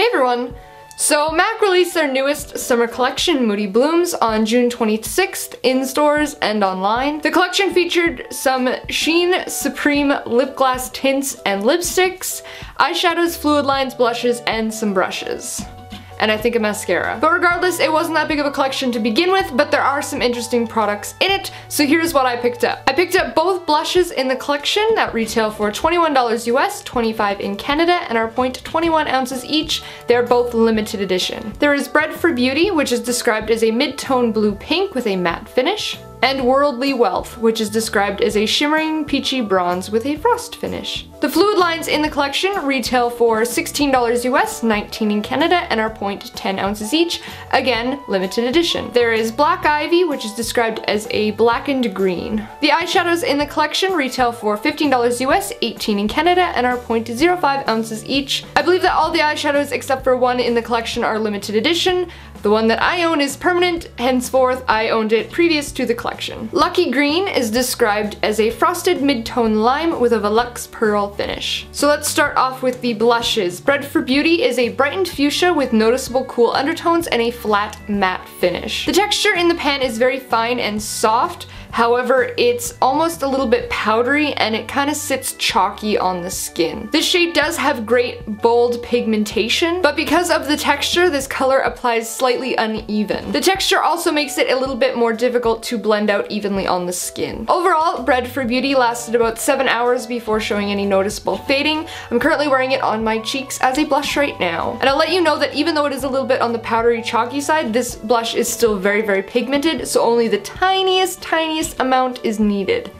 Hey everyone! So MAC released their newest summer collection, Moody Blooms, on June 26th in stores and online. The collection featured some Sheen Supreme lip gloss tints and lipsticks, eyeshadows, fluid lines, blushes, and some brushes. And I think a mascara. But regardless, it wasn't that big of a collection to begin with, but there are some interesting products in it, so here's what I picked up. I picked up both blushes in the collection that retail for $21 US, $25 in Canada, and are 0.21 ounces each. They're both limited edition. There is Bred for Beauty, which is described as a mid-tone blue pink with a matte finish, and Worldly Wealth, which is described as a shimmering peachy bronze with a frost finish. The fluid lines in the collection retail for $16 US, $19 in Canada, and are 0.10 ounces each. Again, limited edition. There is Black Ivy, which is described as a blackened green. The eyeshadows in the collection retail for $15 US, $18 in Canada, and are 0.05 ounces each. I believe that all the eyeshadows except for one in the collection are limited edition. The one that I own is permanent, henceforth I owned it previous to the collection. Lucky Green is described as a frosted mid-tone lime with a Velux pearl finish. So let's start off with the blushes. Bred for Beauty is a brightened fuchsia with noticeable cool undertones and a flat matte finish. The texture in the pan is very fine and soft. However, it's almost a little bit powdery and it kind of sits chalky on the skin. This shade does have great bold pigmentation, but because of the texture, this color applies slightly uneven. The texture also makes it a little bit more difficult to blend out evenly on the skin. Overall, Bred for Beauty lasted about 7 hours before showing any noticeable fading. I'm currently wearing it on my cheeks as a blush right now. And I'll let you know that even though it is a little bit on the powdery chalky side, this blush is still very, very pigmented, so only the tiniest amount is needed.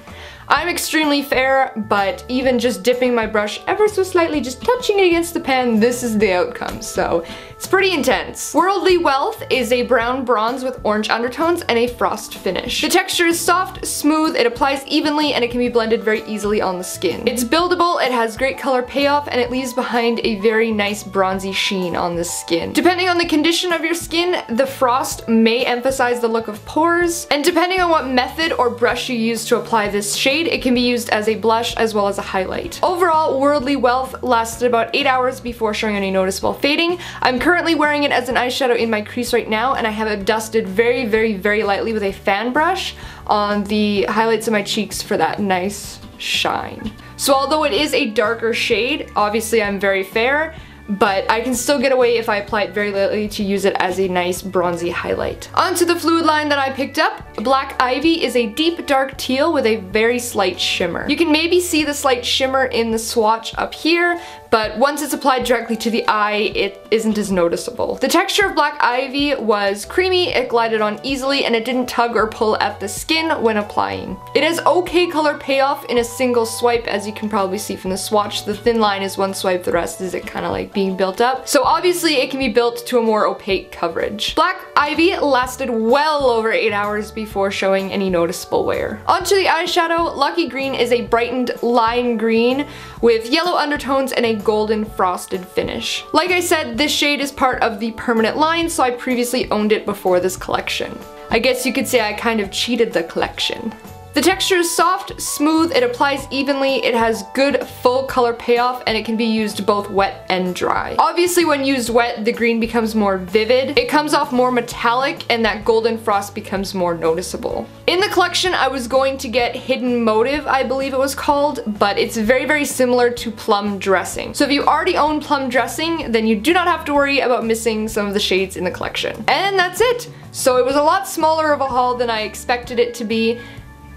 I'm extremely fair, but even just dipping my brush ever so slightly, just touching it against the pan, this is the outcome, so it's pretty intense. Worldly Wealth is a brown bronze with orange undertones and a frost finish. The texture is soft, smooth, it applies evenly, and it can be blended very easily on the skin. It's buildable, it has great color payoff, and it leaves behind a very nice bronzy sheen on the skin. Depending on the condition of your skin, the frost may emphasize the look of pores, and depending on what method or brush you use to apply this shade, it can be used as a blush as well as a highlight. Overall, Worldly Wealth lasted about 8 hours before showing any noticeable fading. I'm currently wearing it as an eyeshadow in my crease right now, and I have it dusted very, very, very lightly with a fan brush on the highlights of my cheeks for that nice shine. So although it is a darker shade, obviously I'm very fair, but I can still get away if I apply it very lightly to use it as a nice bronzy highlight. Onto the fluid line that I picked up. Black Ivy is a deep dark teal with a very slight shimmer. You can maybe see the slight shimmer in the swatch up here, but once it's applied directly to the eye, it isn't as noticeable. The texture of Black Ivy was creamy, it glided on easily, and it didn't tug or pull at the skin when applying. It has okay color payoff in a single swipe, as you can probably see from the swatch. The thin line is one swipe, the rest is it kind of like being built up. So obviously it can be built to a more opaque coverage. Black Ivy lasted well over 8 hours before showing any noticeable wear. Onto the eyeshadow. Lucky Green is a brightened lime green with yellow undertones and a golden frosted finish. Like I said, this shade is part of the permanent line, so I previously owned it before this collection. I guess you could say I kind of cheated the collection. The texture is soft, smooth, it applies evenly, it has good full color payoff, and it can be used both wet and dry. Obviously when used wet, the green becomes more vivid, it comes off more metallic, and that golden frost becomes more noticeable. In the collection, I was going to get Hidden Motive, I believe it was called, but it's very, very similar to Plum Dressing. So if you already own Plum Dressing, then you do not have to worry about missing some of the shades in the collection. And that's it! So it was a lot smaller of a haul than I expected it to be,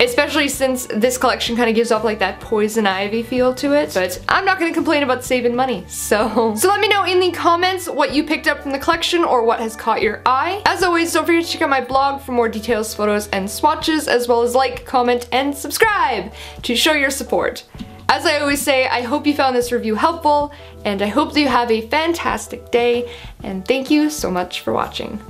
especially since this collection kind of gives off like that poison ivy feel to it, but I'm not going to complain about saving money, so let me know in the comments what you picked up from the collection or what has caught your eye. As always, don't forget to check out my blog for more details, photos, and swatches, as well as like, comment, and subscribe to show your support. As I always say, I hope you found this review helpful, and I hope that you have a fantastic day, and thank you so much for watching.